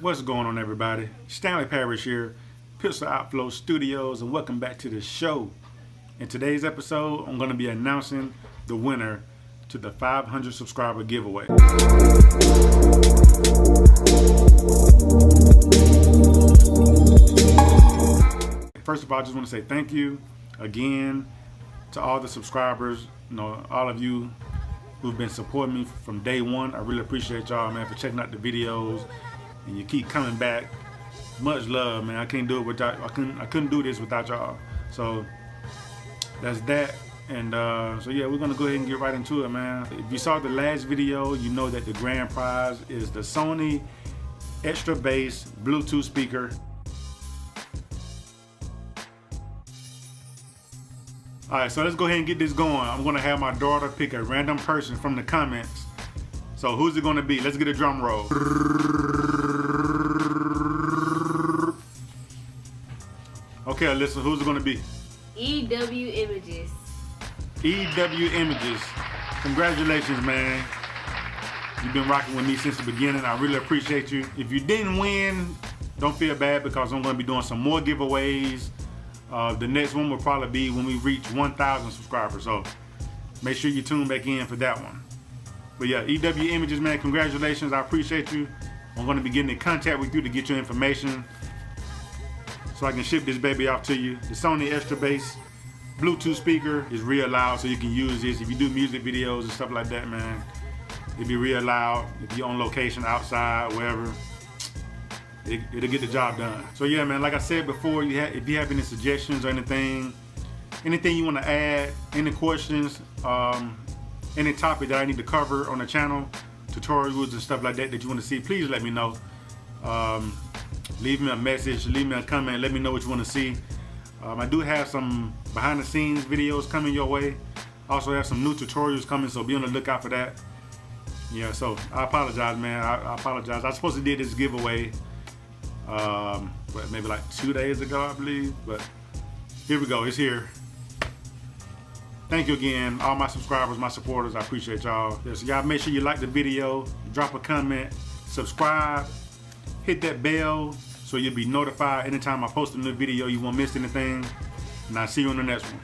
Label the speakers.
Speaker 1: What's going on, everybody? Stanley Parrish here, Pixel Outflow Studios, and welcome back to the show. In today's episode, I'm going to be announcing the winner to the 500 subscriber giveaway. First of all, I just want to say thank you again to all the subscribers, all of you who've been supporting me from day one. I really appreciate y'all, man, for checking out the videos, and you keep coming back. Much love, man. I can't do it without. I couldn't do this without y'all. So that's that. And so yeah, we're gonna go ahead and get right into it, man. If you saw the last video, you know that the grand prize is the Sony Extra Bass Bluetooth speaker. All right, so let's go ahead and get this going. I'm gonna have my daughter pick a random person from the comments. So who's it gonna be? Let's get a drum roll. Okay, Alyssa, who's it gonna be?
Speaker 2: EW Images.
Speaker 1: EW Images. Congratulations, man. You've been rocking with me since the beginning. I really appreciate you. If you didn't win, don't feel bad, because I'm gonna be doing some more giveaways. The next one will probably be when we reach 1,000 subscribers. So make sure you tune back in for that one. But yeah, EW Images, man, congratulations. I appreciate you. I'm gonna be getting in contact with you to get your information so I can ship this baby off to you. The Sony Extra Bass Bluetooth speaker is real loud, so you can use this if you do music videos and stuff like that, man. It'll be real loud if you're on location, outside, wherever. It'll get the job done. So yeah, man, like I said before, if you have any suggestions or anything you want to add, any questions, any topic that I need to cover on the channel, tutorials and stuff like that you want to see, please let me know. Leave me a message, leave me a comment, let me know what you want to see. I do have some behind the scenes videos coming your way. I also have some new tutorials coming, so be on the lookout for that. Yeah, so I apologize, man. I apologize. I was supposed to do this giveaway maybe like 2 days ago, I believe, but here we go, it's here. Thank you again, all my subscribers, my supporters. I appreciate y'all. So y'all make sure you like the video, drop a comment, subscribe, hit that bell so you'll be notified anytime I post a new video. You won't miss anything, and I'll see you on the next one.